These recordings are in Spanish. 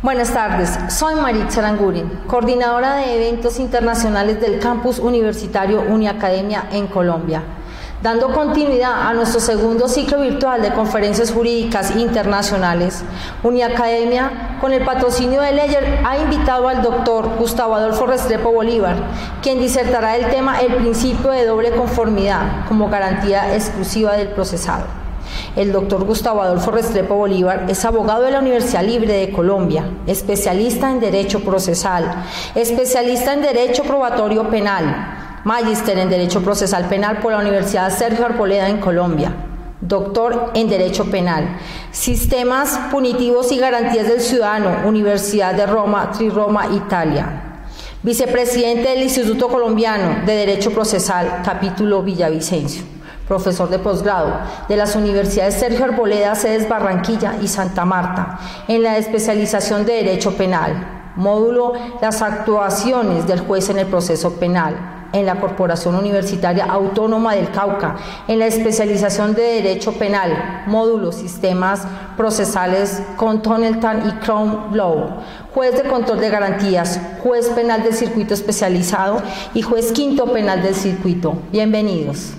Buenas tardes, soy Maritza Aranguren, coordinadora de eventos internacionales del Campus Universitario Uniacademia en Colombia. Dando continuidad a nuestro segundo ciclo virtual de conferencias jurídicas internacionales, Uniacademia, con el patrocinio de Leyer, ha invitado al doctor Gustavo Adolfo Restrepo Bolívar, quien disertará el tema El principio de doble conformidad como garantía exclusiva del procesado. El doctor Gustavo Adolfo Restrepo Bolívar es abogado de la Universidad Libre de Colombia, especialista en Derecho Procesal, especialista en Derecho Probatorio Penal, magíster en Derecho Procesal Penal por la Universidad Sergio Arboleda en Colombia, doctor en Derecho Penal, Sistemas Punitivos y Garantías del Ciudadano, Universidad de Roma, Triroma, Italia, vicepresidente del Instituto Colombiano de Derecho Procesal, capítulo Villavicencio. Profesor de posgrado de las universidades Sergio Arboleda, sedes Barranquilla y Santa Marta, en la especialización de Derecho Penal, módulo Las actuaciones del juez en el proceso penal, en la Corporación Universitaria Autónoma del Cauca, en la especialización de Derecho Penal, módulo Sistemas Procesales Continental y Crown Law, juez de control de garantías, juez penal del circuito especializado y juez quinto penal del circuito. Bienvenidos.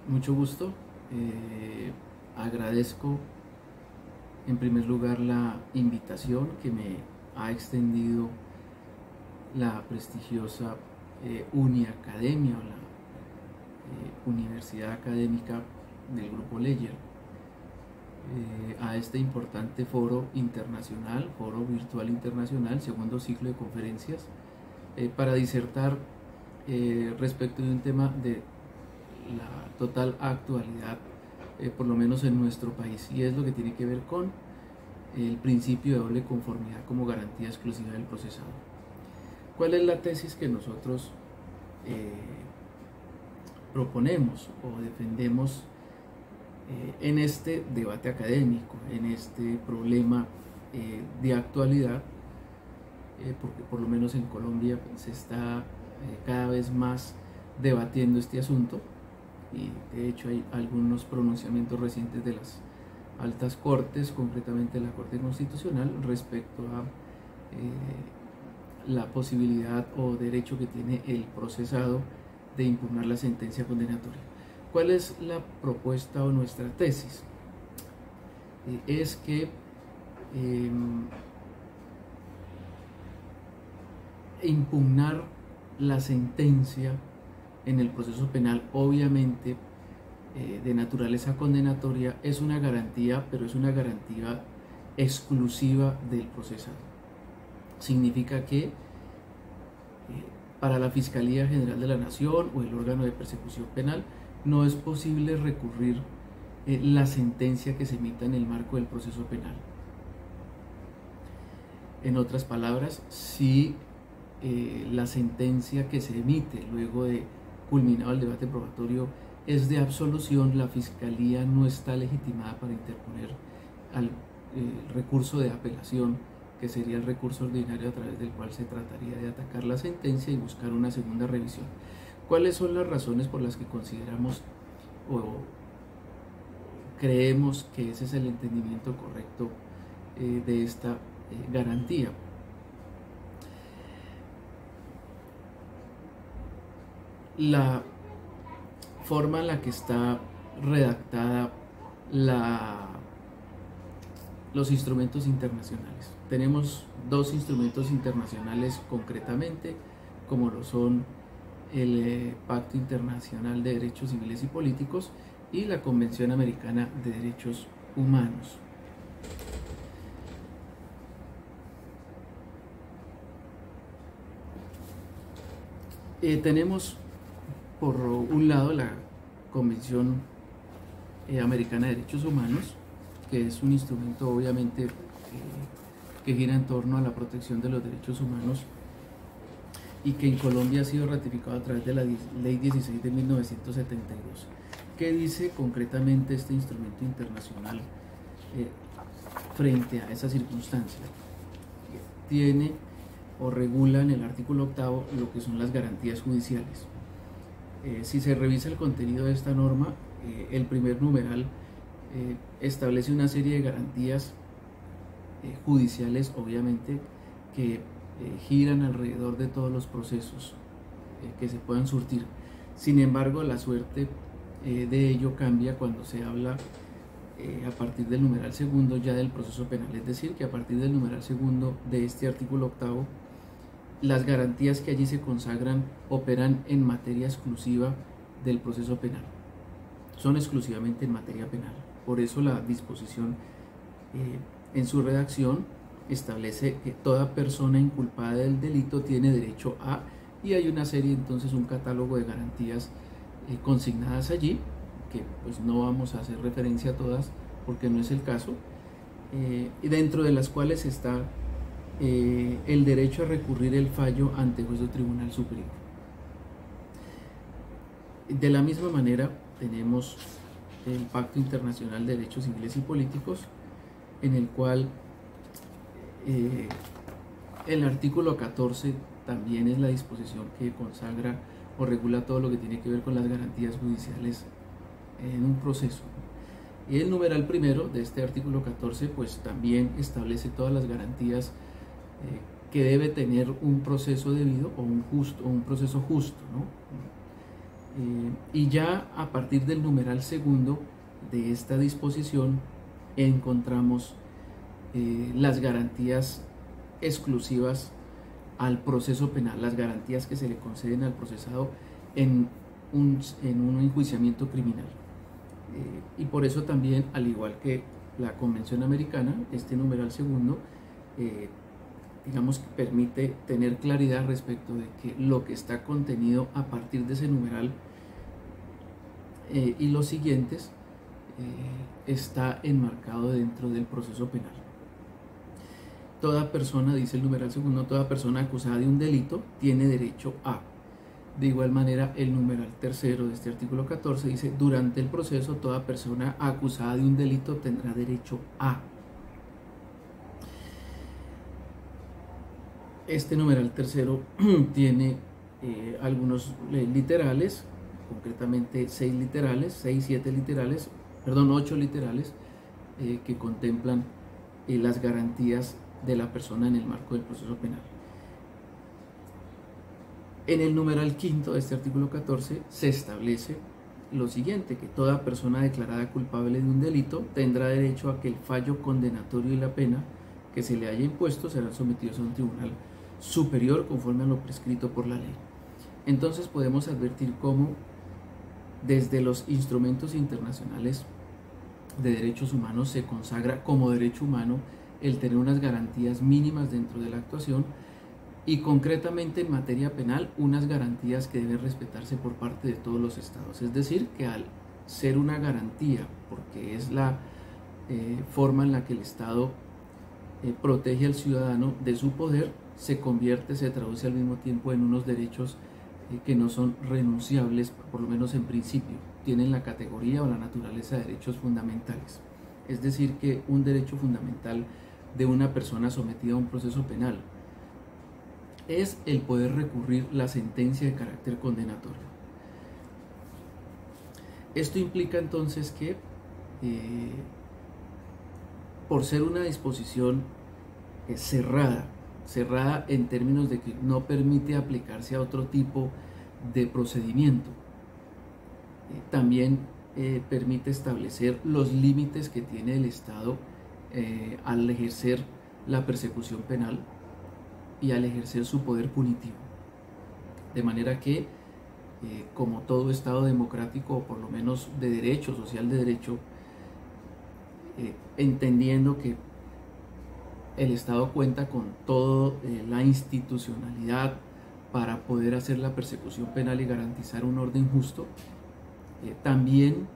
Mucho gusto. Agradezco en primer lugar la invitación que me ha extendido la prestigiosa Uniacademia o la Universidad Académica del Grupo Leyer a este importante foro internacional, foro virtual internacional, segundo ciclo de conferencias, para disertar respecto de un tema de la total actualidad, por lo menos en nuestro país, y es lo que tiene que ver con el principio de doble conformidad como garantía exclusiva del procesado. ¿Cuál es la tesis que nosotros proponemos o defendemos en este debate académico, en este problema de actualidad? Porque por lo menos en Colombia se está cada vez más debatiendo este asunto, y de hecho hay algunos pronunciamientos recientes de las altas cortes, concretamente la Corte Constitucional, respecto a la posibilidad o derecho que tiene el procesado de impugnar la sentencia condenatoria. ¿Cuál es la propuesta o nuestra tesis? Es que impugnar la sentencia en el proceso penal, obviamente de naturaleza condenatoria, es una garantía, pero es una garantía exclusiva del procesado. Significa que para la Fiscalía General de la Nación o el órgano de persecución penal no es posible recurrir la sentencia que se emita en el marco del proceso penal. En otras palabras, si la sentencia que se emite luego de culminado el debate probatorio es de absolución, la Fiscalía no está legitimada para interponer al recurso de apelación, que sería el recurso ordinario a través del cual se trataría de atacar la sentencia y buscar una segunda revisión. ¿Cuáles son las razones por las que consideramos o creemos que ese es el entendimiento correcto de esta garantía? La forma en la que está redactada los instrumentos internacionales. Tenemos dos instrumentos internacionales concretamente, como lo son el Pacto Internacional de Derechos Civiles y Políticos y la Convención Americana de Derechos Humanos. Tenemos por un lado la Convención Americana de Derechos Humanos, que es un instrumento obviamente que gira en torno a la protección de los derechos humanos y que en Colombia ha sido ratificado a través de la Ley 16 de 1972. ¿Qué dice concretamente este instrumento internacional frente a esa circunstancia? Tiene o regula en el artículo 8 lo que son las garantías judiciales. Si se revisa el contenido de esta norma, el primer numeral establece una serie de garantías judiciales, obviamente, que giran alrededor de todos los procesos que se puedan surtir. Sin embargo, la suerte de ello cambia cuando se habla a partir del numeral segundo ya del proceso penal, es decir, que a partir del numeral segundo de este artículo 8, las garantías que allí se consagran operan en materia exclusiva del proceso penal, son exclusivamente en materia penal. Por eso la disposición en su redacción establece que toda persona inculpada del delito tiene derecho a, y hay una serie, entonces un catálogo de garantías consignadas allí, que pues no vamos a hacer referencia a todas porque no es el caso, y dentro de las cuales está el derecho a recurrir el fallo ante juez o tribunal superior. De la misma manera tenemos el Pacto Internacional de Derechos Civiles y Políticos, en el cual el artículo 14 también es la disposición que consagra o regula todo lo que tiene que ver con las garantías judiciales en un proceso. Y el numeral primero de este artículo 14 pues también establece todas las garantías que debe tener un proceso debido o un proceso justo, ¿no? Y ya a partir del numeral segundo de esta disposición encontramos las garantías exclusivas al proceso penal, las garantías que se le conceden al procesado en un enjuiciamiento criminal. Y por eso también, al igual que la Convención Americana, este numeral segundo digamos que permite tener claridad respecto de que lo que está contenido a partir de ese numeral y los siguientes está enmarcado dentro del proceso penal. Toda persona, dice el numeral segundo, toda persona acusada de un delito tiene derecho a. De igual manera, el numeral tercero de este artículo 14 dice: durante el proceso, toda persona acusada de un delito tendrá derecho a. Este numeral tercero tiene algunos literales, concretamente 8 literales que contemplan las garantías de la persona en el marco del proceso penal. En el numeral quinto de este artículo 14 se establece lo siguiente: que toda persona declarada culpable de un delito tendrá derecho a que el fallo condenatorio y la pena que se le haya impuesto serán sometidos a un tribunal superior conforme a lo prescrito por la ley. Entonces podemos advertir cómo desde los instrumentos internacionales de derechos humanos se consagra como derecho humano el tener unas garantías mínimas dentro de la actuación, y concretamente en materia penal unas garantías que deben respetarse por parte de todos los estados. Es decir, que al ser una garantía, porque es la forma en la que el Estado protege al ciudadano de su poder, se traduce al mismo tiempo en unos derechos que no son renunciables, por lo menos en principio, tienen la categoría o la naturaleza de derechos fundamentales. Es decir, que un derecho fundamental de una persona sometida a un proceso penal es el poder recurrir la sentencia de carácter condenatorio. Esto implica entonces que por ser una disposición cerrada en términos de que no permite aplicarse a otro tipo de procedimiento, también permite establecer los límites que tiene el Estado al ejercer la persecución penal y al ejercer su poder punitivo. De manera que, como todo Estado democrático, o por lo menos de derecho, social de derecho, entendiendo que el Estado cuenta con toda la institucionalidad para poder hacer la persecución penal y garantizar un orden justo, también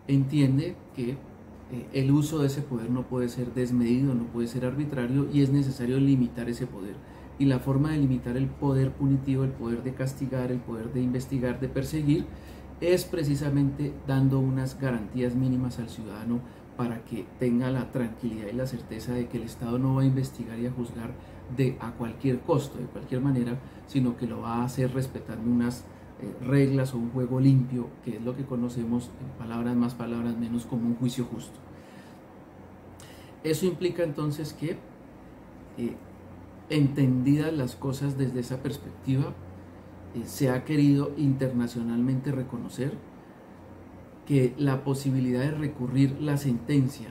entiende que el uso de ese poder no puede ser desmedido, no puede ser arbitrario, y es necesario limitar ese poder. y la forma de limitar el poder punitivo, el poder de castigar, el poder de investigar, de perseguir, es precisamente dando unas garantías mínimas al ciudadano para que tenga la tranquilidad y la certeza de que el Estado no va a investigar y a juzgar a cualquier costo, de cualquier manera, sino que lo va a hacer respetando unas reglas o un juego limpio, que es lo que conocemos, en palabras más, palabras menos, como un juicio justo. Eso implica entonces que, entendidas las cosas desde esa perspectiva, se ha querido internacionalmente reconocer que la posibilidad de recurrir la sentencia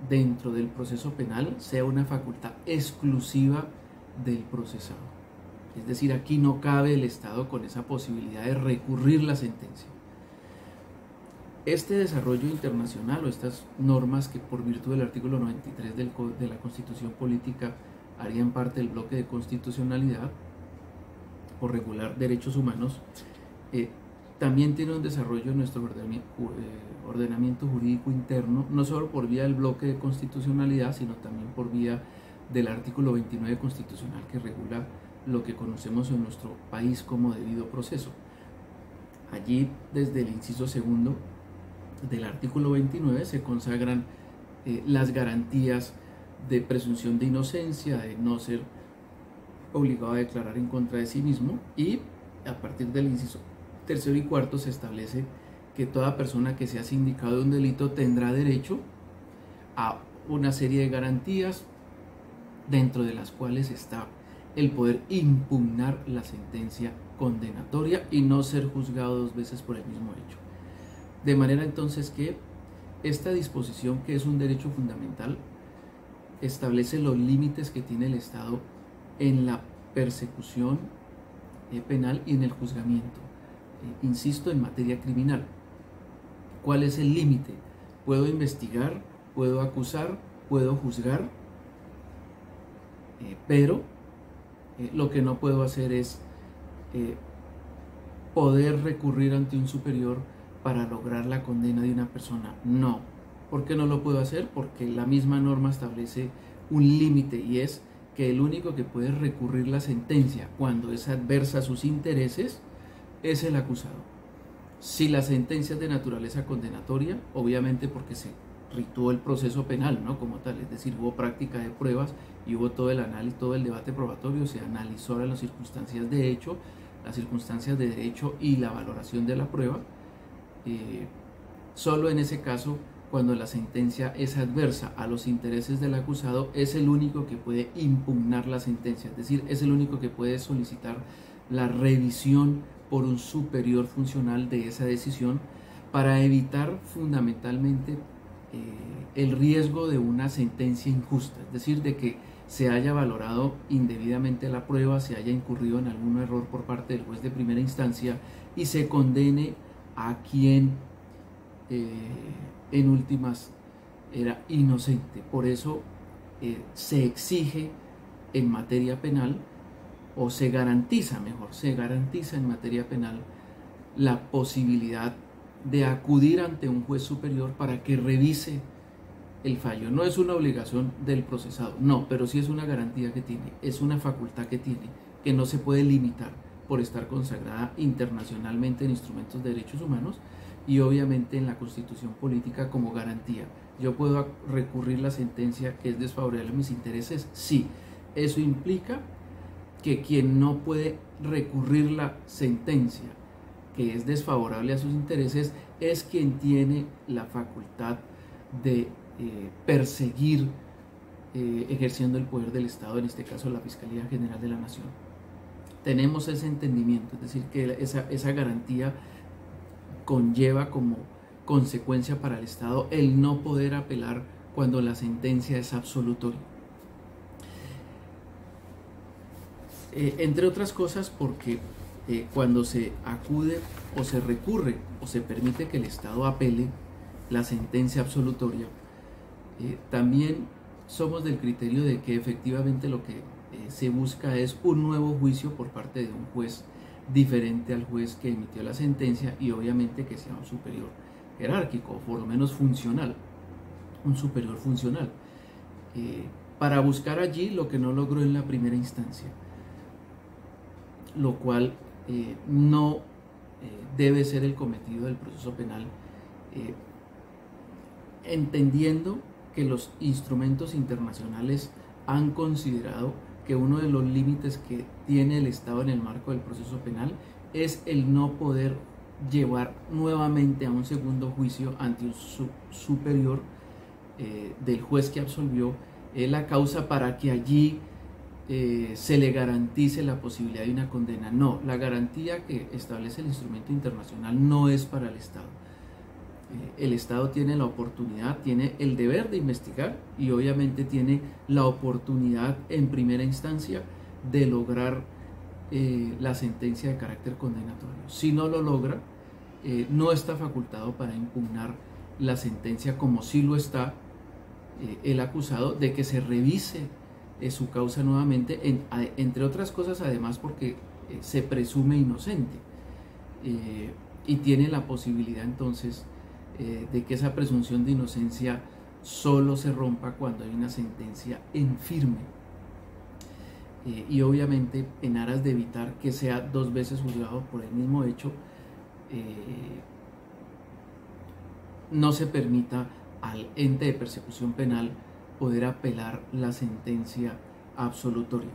dentro del proceso penal sea una facultad exclusiva del procesado. Es decir, aquí no cabe el Estado con esa posibilidad de recurrir la sentencia. Este desarrollo internacional o estas normas que por virtud del artículo 93 de la Constitución Política harían parte del bloque de constitucionalidad por regular derechos humanos, también tiene un desarrollo en nuestro ordenamiento jurídico interno, no solo por vía del bloque de constitucionalidad, sino también por vía del artículo 29 constitucional, que regula lo que conocemos en nuestro país como debido proceso. Allí, desde el inciso segundo del artículo 29, se consagran las garantías de presunción de inocencia, de no ser obligado a declarar en contra de sí mismo, y a partir del inciso tercero y cuarto se establece que toda persona que sea sindicado de un delito tendrá derecho a una serie de garantías, dentro de las cuales está el poder impugnar la sentencia condenatoria y no ser juzgado dos veces por el mismo hecho. De manera entonces que esta disposición, que es un derecho fundamental, establece los límites que tiene el Estado en la persecución penal y en el juzgamiento. Insisto, en materia criminal. ¿Cuál es el límite? Puedo investigar, puedo acusar, puedo juzgar, pero lo que no puedo hacer es poder recurrir ante un superior para lograr la condena de una persona. No. ¿Por qué no lo puedo hacer? Porque la misma norma establece un límite, y es que el único que puede recurrir la sentencia cuando es adversa a sus intereses es el acusado. Si la sentencia es de naturaleza condenatoria, obviamente porque se rituó el proceso penal, ¿no? Como tal, es decir, hubo práctica de pruebas y hubo todo el análisis, todo el debate probatorio, se analizó las circunstancias de hecho, las circunstancias de derecho y la valoración de la prueba. Solo en ese caso, cuando la sentencia es adversa a los intereses del acusado, es el único que puede impugnar la sentencia, es decir, es el único que puede solicitar la revisión por un superior funcional de esa decisión, para evitar fundamentalmente el riesgo de una sentencia injusta, es decir, de que se haya valorado indebidamente la prueba, se haya incurrido en algún error por parte del juez de primera instancia y se condene a quien en últimas era inocente. Por eso se exige en materia penal, o se garantiza en materia penal la posibilidad de acudir ante un juez superior para que revise el fallo. No es una obligación del procesado, no, pero sí es una garantía que tiene, es una facultad que tiene, que no se puede limitar por estar consagrada internacionalmente en instrumentos de derechos humanos y obviamente en la Constitución Política como garantía. ¿Yo puedo recurrir la sentencia que es desfavorable a mis intereses? Sí. Eso implica que quien no puede recurrir la sentencia que es desfavorable a sus intereses es quien tiene la facultad de perseguir ejerciendo el poder del Estado, en este caso la Fiscalía General de la Nación. Tenemos ese entendimiento, es decir, que esa garantía conlleva como consecuencia para el Estado el no poder apelar cuando la sentencia es absolutoria. Entre otras cosas porque cuando se acude o se recurre o se permite que el Estado apele la sentencia absolutoria, también somos del criterio de que efectivamente lo que se busca es un nuevo juicio por parte de un juez diferente al juez que emitió la sentencia, y obviamente que sea un superior jerárquico o por lo menos funcional, un superior funcional, para buscar allí lo que no logró en la primera instancia. lo cual no debe ser el cometido del proceso penal, entendiendo que los instrumentos internacionales han considerado que uno de los límites que tiene el Estado en el marco del proceso penal es el no poder llevar nuevamente a un segundo juicio ante un superior del juez que absolvió la causa para que allí se le garantice la posibilidad de una condena. No, la garantía que establece el instrumento internacional no es para el Estado. El Estado tiene la oportunidad, tiene el deber de investigar y obviamente tiene la oportunidad en primera instancia de lograr la sentencia de carácter condenatorio. Si no lo logra, no está facultado para impugnar la sentencia, como sí lo está el acusado, de que se revise su causa nuevamente, entre otras cosas además porque se presume inocente y tiene la posibilidad entonces de que esa presunción de inocencia solo se rompa cuando hay una sentencia en firme. Y obviamente en aras de evitar que sea dos veces juzgado por el mismo hecho, no se permita al ente de persecución penal poder apelar la sentencia absolutoria.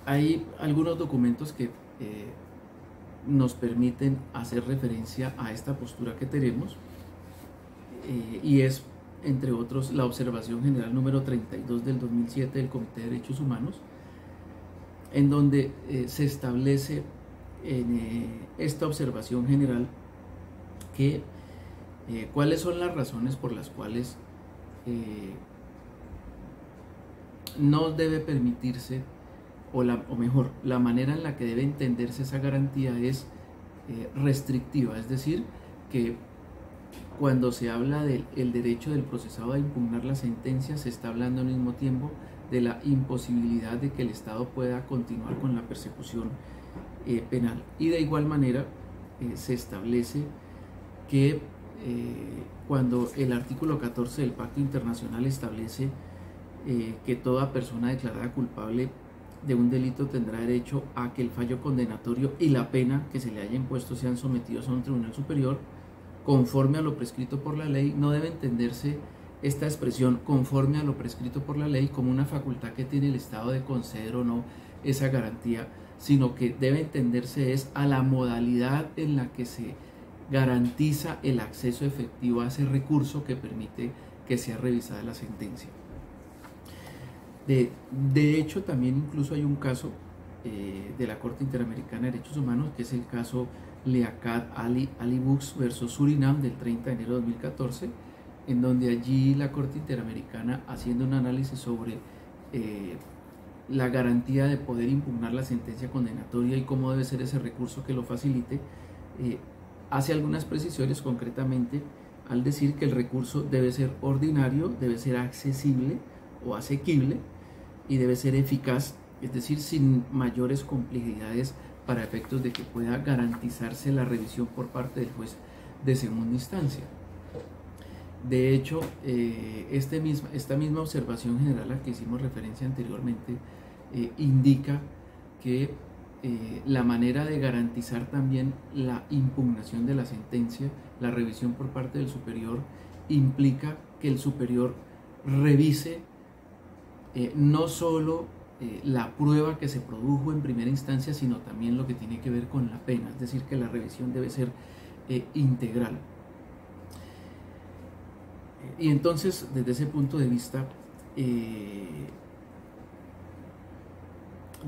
Hay algunos documentos que nos permiten hacer referencia a esta postura que tenemos, y es, entre otros, la observación general número 32 del 2007 del Comité de Derechos Humanos, en donde se establece en esta observación general que cuáles son las razones por las cuales no debe permitirse, o mejor, la manera en la que debe entenderse esa garantía es restrictiva, es decir, que cuando se habla del derecho del procesado a impugnar la sentencia, se está hablando al mismo tiempo de la imposibilidad de que el Estado pueda continuar con la persecución penal. Y de igual manera se establece que cuando el artículo 14 del Pacto Internacional establece que toda persona declarada culpable de un delito tendrá derecho a que el fallo condenatorio y la pena que se le haya impuesto sean sometidos a un tribunal superior conforme a lo prescrito por la ley, no debe entenderse esta expresión conforme a lo prescrito por la ley como una facultad que tiene el Estado de conceder o no esa garantía, sino que debe entenderse es a la modalidad en la que se garantiza el acceso efectivo a ese recurso que permite que sea revisada la sentencia. De hecho, también incluso hay un caso de la Corte Interamericana de Derechos Humanos, que es el caso Liaquat Ali Bux versus Surinam del 30 de enero de 2014, en donde allí la Corte Interamericana, haciendo un análisis sobre la garantía de poder impugnar la sentencia condenatoria y cómo debe ser ese recurso que lo facilite, hace algunas precisiones, concretamente al decir que el recurso debe ser ordinario, debe ser accesible o asequible y debe ser eficaz, es decir, sin mayores complejidades para efectos de que pueda garantizarse la revisión por parte del juez de segunda instancia. De hecho, esta misma observación general a la que hicimos referencia anteriormente indica que la manera de garantizar también la impugnación de la sentencia, la revisión por parte del superior, implica que el superior revise no solo la prueba que se produjo en primera instancia, sino también lo que tiene que ver con la pena, es decir, que la revisión debe ser integral. Y entonces, desde ese punto de vista,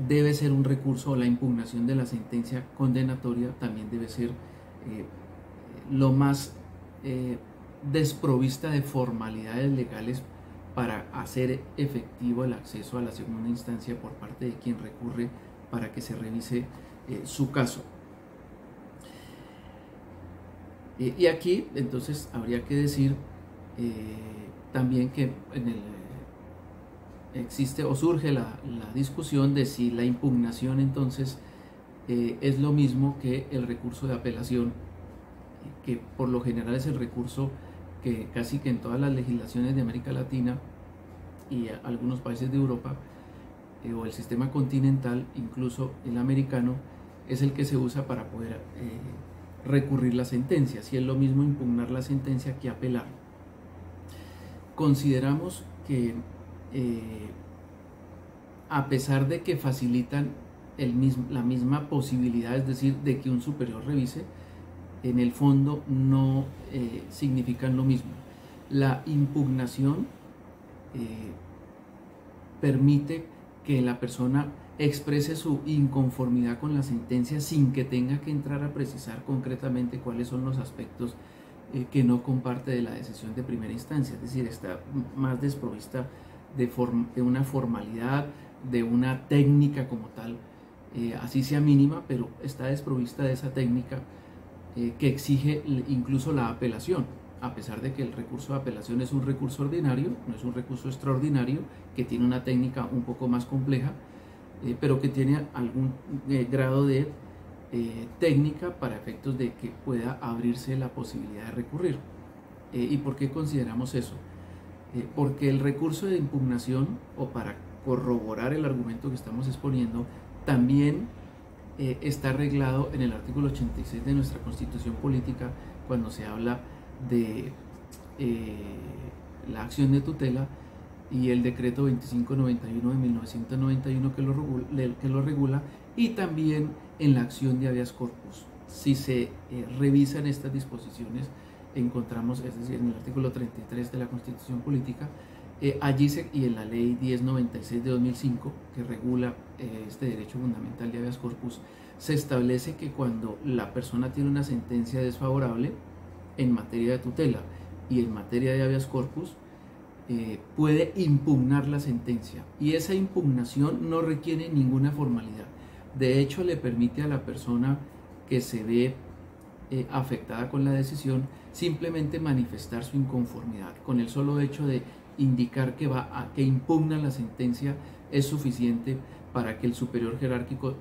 debe ser un recurso, o la impugnación de la sentencia condenatoria también debe ser lo más desprovista de formalidades legales para hacer efectivo el acceso a la segunda instancia por parte de quien recurre para que se revise su caso. Y aquí entonces habría que decir también que existe o surge la discusión de si la impugnación entonces es lo mismo que el recurso de apelación, que por lo general es el recurso que casi que en todas las legislaciones de América Latina y algunos países de Europa o el sistema continental, incluso el americano, es el que se usa para poder recurrir la sentencia. Si es lo mismo impugnar la sentencia que apelar. Consideramos que a pesar de que facilitan la misma posibilidad, es decir, de que un superior revise, en el fondo no significan lo mismo. La impugnación permite que la persona exprese su inconformidad con la sentencia sin que tenga que entrar a precisar concretamente cuáles son los aspectos que no comparte de la decisión de primera instancia, es decir, está más desprovista de una formalidad, de una técnica como tal, así sea mínima, pero está desprovista de esa técnica que exige incluso la apelación, a pesar de que el recurso de apelación es un recurso ordinario, no es un recurso extraordinario, que tiene una técnica un poco más compleja, pero que tiene algún grado de técnica para efectos de que pueda abrirse la posibilidad de recurrir. ¿Y por qué consideramos eso? Porque el recurso de impugnación, o para corroborar el argumento que estamos exponiendo, también está arreglado en el artículo 86 de nuestra Constitución Política, cuando se habla de la acción de tutela, y el decreto 2591 de 1991 que lo regula, y también en la acción de habeas corpus. Si se revisan estas disposiciones, encontramos, es decir, en el artículo 33 de la Constitución Política, y en la ley 1096 de 2005, que regula este derecho fundamental de habeas corpus, se establece que cuando la persona tiene una sentencia desfavorable en materia de tutela y en materia de habeas corpus, puede impugnar la sentencia, y esa impugnación no requiere ninguna formalidad. De hecho, le permite a la persona que se ve afectada con la decisión simplemente manifestar su inconformidad. Con el solo hecho de indicar que impugna la sentencia es suficiente para que el superior jerárquico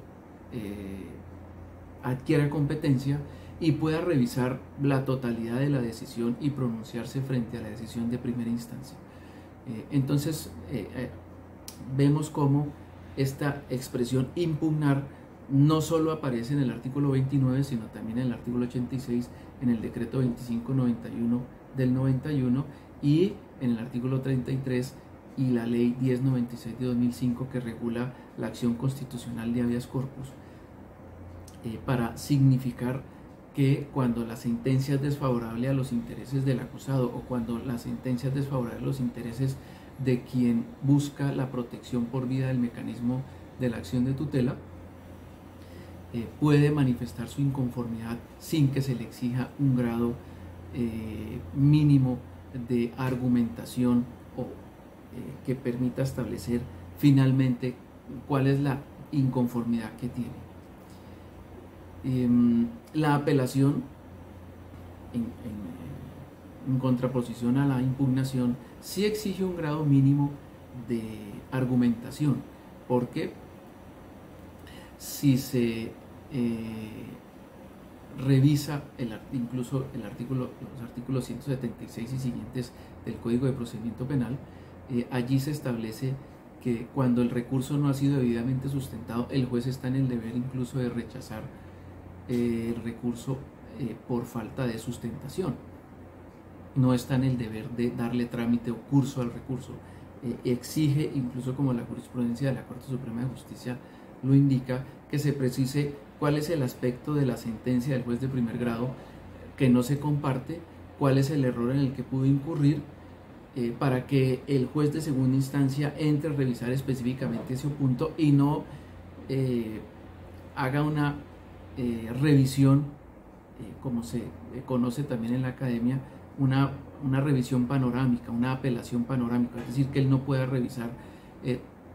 adquiera competencia y pueda revisar la totalidad de la decisión y pronunciarse frente a la decisión de primera instancia. Entonces vemos cómo esta expresión impugnar no solo aparece en el artículo 29, sino también en el artículo 86, en el decreto 2591 del 91, y en el artículo 33 y la ley 1096 de 2005, que regula la acción constitucional de habeas corpus, para significar que cuando la sentencia es desfavorable a los intereses del acusado, o cuando la sentencia es desfavorable a los intereses de quien busca la protección por vía del mecanismo de la acción de tutela, puede manifestar su inconformidad sin que se le exija un grado mínimo de argumentación, o que permita establecer finalmente cuál es la inconformidad que tiene. La apelación, en contraposición a la impugnación, sí exige un grado mínimo de argumentación, porque si se revisa incluso los artículos 176 y siguientes del Código de Procedimiento Penal, allí se establece que cuando el recurso no ha sido debidamente sustentado, el juez está en el deber incluso de rechazar el recurso por falta de sustentación. No está en el deber de darle trámite o curso al recurso. Exige, incluso como la jurisprudencia de la Corte Suprema de Justicia lo indica, que se precise cuál es el aspecto de la sentencia del juez de primer grado que no se comparte, cuál es el error en el que pudo incurrir, para que el juez de segunda instancia entre a revisar específicamente ese punto y no haga una revisión, como se conoce también en la academia, una revisión panorámica, una apelación panorámica, es decir, que él no pueda revisar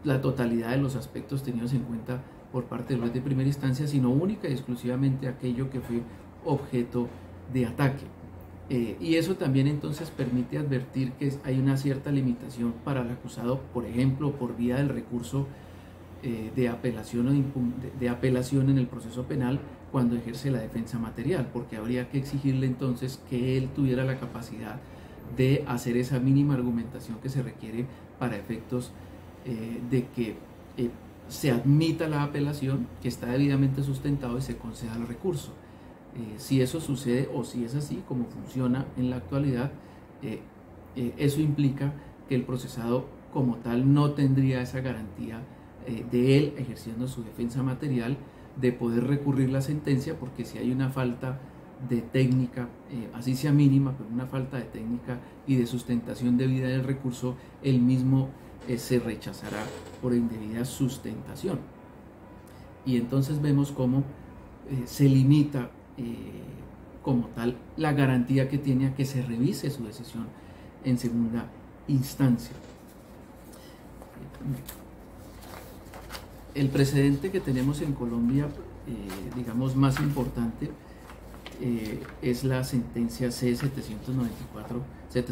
la totalidad de los aspectos tenidos en cuenta por parte del juez de primera instancia, sino única y exclusivamente aquello que fue objeto de ataque. Y eso también entonces permite advertir que hay una cierta limitación para el acusado, por ejemplo, por vía del recurso de apelación o de apelación en el proceso penal cuando ejerce la defensa material, porque habría que exigirle entonces que él tuviera la capacidad de hacer esa mínima argumentación que se requiere para efectos de que se admita la apelación, que está debidamente sustentado, y se conceda el recurso. Si eso sucede, o si es así como funciona en la actualidad, eso implica que el procesado como tal no tendría esa garantía de él, ejerciendo su defensa material, de poder recurrir la sentencia, porque si hay una falta de técnica, así sea mínima, pero una falta de técnica y de sustentación debida del recurso, el mismo se rechazará por indebida sustentación. Y entonces vemos cómo se limita como tal la garantía que tiene a que se revise su decisión en segunda instancia. El precedente que tenemos en Colombia, digamos más importante, es la sentencia C-792 de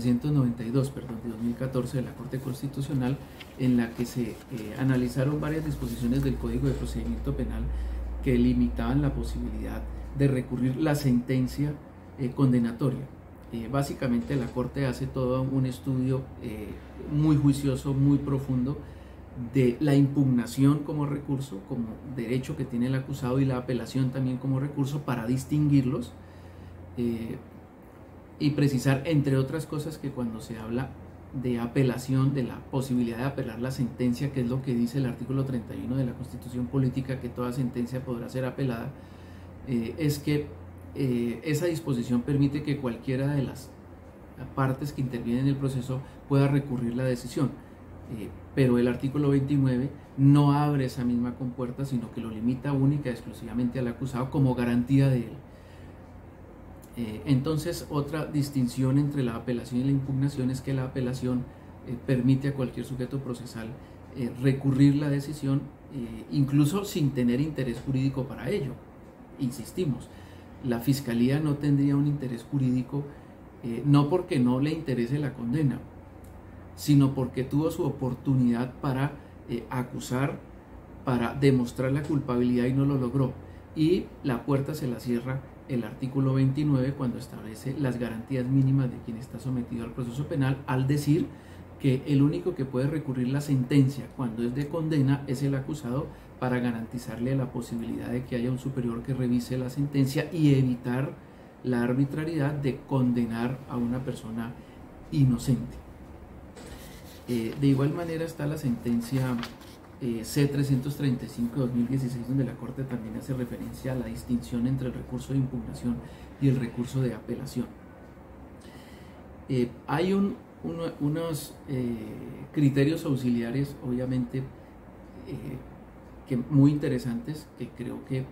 2014 de la Corte Constitucional, en la que se analizaron varias disposiciones del Código de Procedimiento Penal que limitaban la posibilidad de recurrir la sentencia condenatoria. Básicamente la Corte hace todo un estudio muy juicioso, muy profundo, de la impugnación como recurso, como derecho que tiene el acusado, y la apelación también como recurso, para distinguirlos y precisar, entre otras cosas, que cuando se habla de apelación, de la posibilidad de apelar la sentencia, que es lo que dice el artículo 31 de la Constitución Política, que toda sentencia podrá ser apelada, es que esa disposición permite que cualquiera de las partes que intervienen en el proceso pueda recurrir la decisión. Pero el artículo 29 no abre esa misma compuerta, sino que lo limita única y exclusivamente al acusado como garantía de él. Entonces, otra distinción entre la apelación y la impugnación es que la apelación permite a cualquier sujeto procesal recurrir la decisión, incluso sin tener interés jurídico para ello. Insistimos, la Fiscalía no tendría un interés jurídico, no porque no le interese la condena, sino porque tuvo su oportunidad para acusar, para demostrar la culpabilidad, y no lo logró. Y la puerta se la cierra el artículo 29 cuando establece las garantías mínimas de quien está sometido al proceso penal, al decir que el único que puede recurrir la sentencia cuando es de condena es el acusado, para garantizarle la posibilidad de que haya un superior que revise la sentencia y evitar la arbitrariedad de condenar a una persona inocente. De igual manera está la sentencia C-335 de 2016, donde la Corte también hace referencia a la distinción entre el recurso de impugnación y el recurso de apelación. Hay unos criterios auxiliares, obviamente, que muy interesantes, que creo que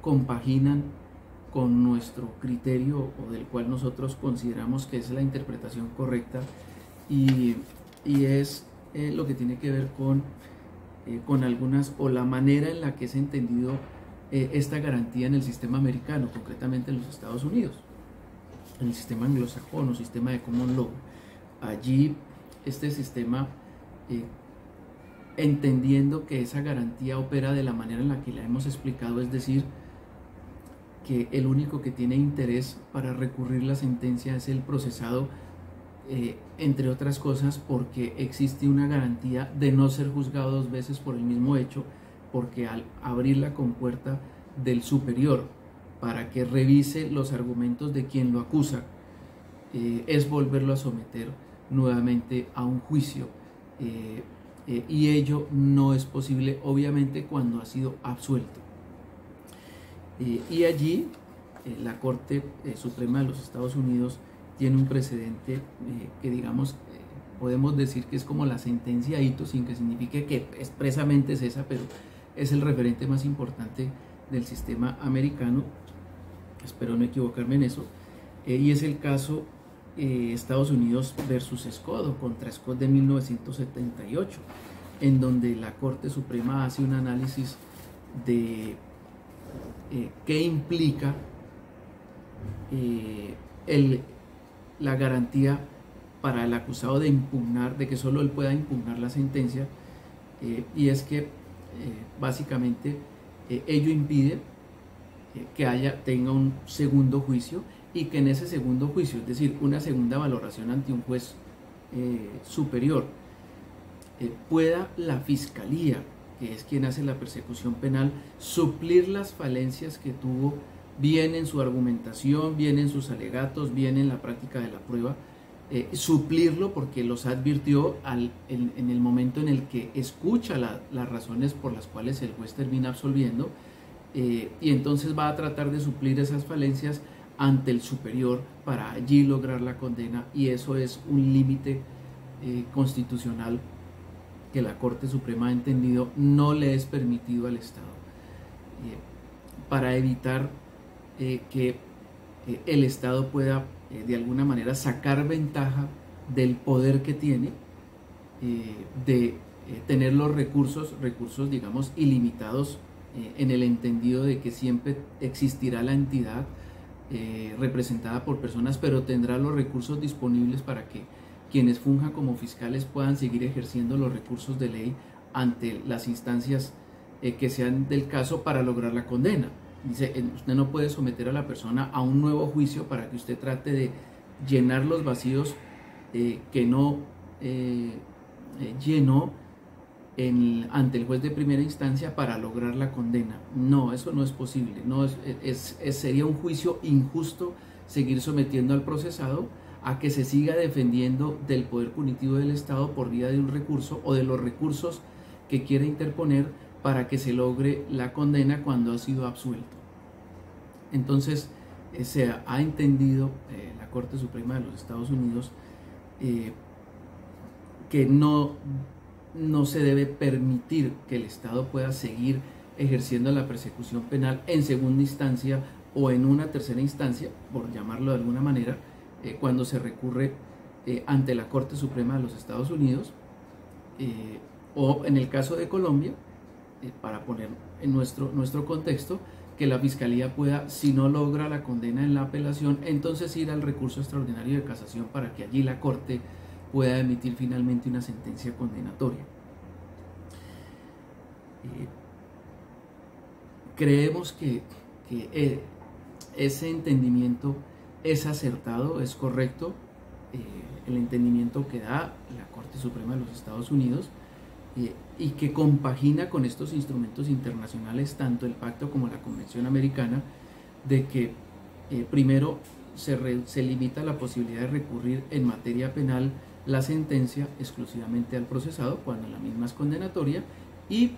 compaginan con nuestro criterio, o del cual nosotros consideramos que es la interpretación correcta, y es lo que tiene que ver con algunas, o la manera en la que es entendido esta garantía en el sistema americano, concretamente en los Estados Unidos, en el sistema anglosajón o sistema de common law. Allí este sistema, entendiendo que esa garantía opera de la manera en la que la hemos explicado, es decir, que el único que tiene interés para recurrir la sentencia es el procesado, entre otras cosas porque existe una garantía de no ser juzgado dos veces por el mismo hecho, porque al abrir la compuerta del superior para que revise los argumentos de quien lo acusa, es volverlo a someter nuevamente a un juicio, y ello no es posible, obviamente, cuando ha sido absuelto. Y allí la Corte Suprema de los Estados Unidos tiene un precedente que, digamos, podemos decir que es como la sentencia hito, sin que signifique que expresamente es esa, pero es el referente más importante del sistema americano, espero no equivocarme en eso, y es el caso Estados Unidos versus Scott, contra Scott de 1978, en donde la Corte Suprema hace un análisis de qué implica la garantía para el acusado de impugnar, de que solo él pueda impugnar la sentencia, y es que básicamente ello impide que tenga un segundo juicio, y que en ese segundo juicio, es decir, una segunda valoración ante un juez superior, pueda la Fiscalía, que es quien hace la persecución penal, suplir las falencias que tuvo, bien en su argumentación, bien en sus alegatos, bien en la práctica de la prueba, suplirlo porque los advirtió en el momento en el que escucha las razones por las cuales el juez termina absolviendo, y entonces va a tratar de suplir esas falencias ante el superior para allí lograr la condena, y eso es un límite constitucional que la Corte Suprema ha entendido no le es permitido al Estado, para evitar que el Estado pueda de alguna manera sacar ventaja del poder que tiene, de tener los recursos digamos ilimitados, en el entendido de que siempre existirá la entidad representada por personas, pero tendrá los recursos disponibles para que quienes funjan como fiscales puedan seguir ejerciendo los recursos de ley ante las instancias que sean del caso para lograr la condena. Dice, usted no puede someter a la persona a un nuevo juicio para que usted trate de llenar los vacíos que no llenó ante el juez de primera instancia para lograr la condena. No, eso no es posible. No sería un juicio injusto seguir sometiendo al procesado a que se siga defendiendo del poder punitivo del Estado por vía de un recurso o de los recursos que quiera interponer para que se logre la condena cuando ha sido absuelto. Entonces, se ha entendido la Corte Suprema de los Estados Unidos que no se debe permitir que el Estado pueda seguir ejerciendo la persecución penal en segunda instancia o en una tercera instancia, por llamarlo de alguna manera, cuando se recurre ante la Corte Suprema de los Estados Unidos, o en el caso de Colombia, para poner en nuestro contexto, que la Fiscalía pueda, si no logra la condena en la apelación, entonces ir al recurso extraordinario de casación para que allí la Corte pueda emitir finalmente una sentencia condenatoria. Creemos que ese entendimiento es acertado, es correcto, el entendimiento que da la Corte Suprema de los Estados Unidos, y que compagina con estos instrumentos internacionales, tanto el pacto como la Convención Americana, de que primero se limita la posibilidad de recurrir en materia penal la sentencia exclusivamente al procesado cuando la misma es condenatoria, y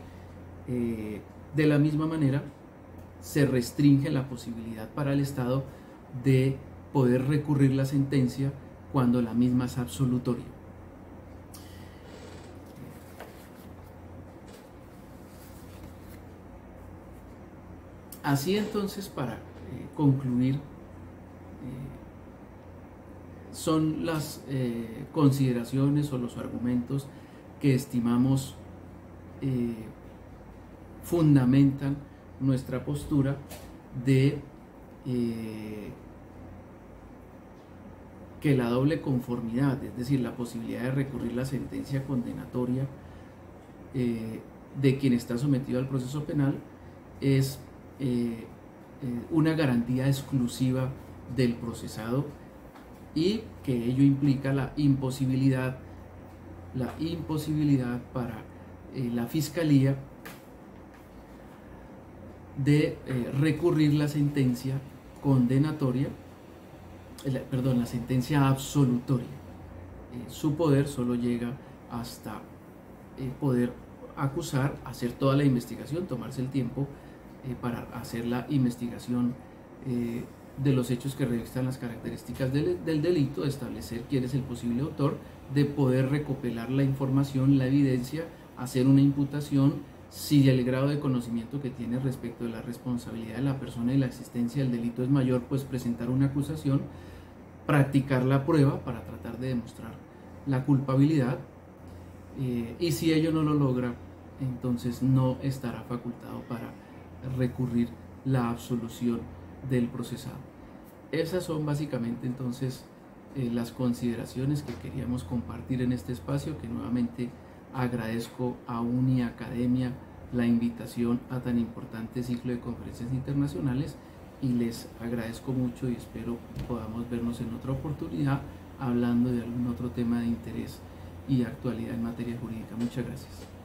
de la misma manera se restringe la posibilidad para el Estado de poder recurrir la sentencia cuando la misma es absolutoria. Así entonces, para concluir, son las consideraciones o los argumentos que estimamos fundamentan nuestra postura de que la doble conformidad, es decir, la posibilidad de recurrir la sentencia condenatoria de quien está sometido al proceso penal, es una garantía exclusiva del procesado, y que ello implica la imposibilidad para la Fiscalía de recurrir la sentencia condenatoria, la sentencia absolutoria. Su poder solo llega hasta poder acusar, hacer toda la investigación, tomarse el tiempo para hacer la investigación de los hechos que revisten las características del delito, de establecer quién es el posible autor, de poder recopilar la información, la evidencia, hacer una imputación, si el grado de conocimiento que tiene respecto de la responsabilidad de la persona y la existencia del delito es mayor, pues presentar una acusación, practicar la prueba para tratar de demostrar la culpabilidad, y si ello no lo logra, entonces no estará facultado para recurrir la absolución del procesado. Esas son básicamente entonces las consideraciones que queríamos compartir en este espacio, que nuevamente agradezco a Uniacademia la invitación a tan importante ciclo de conferencias internacionales, y les agradezco mucho y espero podamos vernos en otra oportunidad hablando de algún otro tema de interés y actualidad en materia jurídica. Muchas gracias.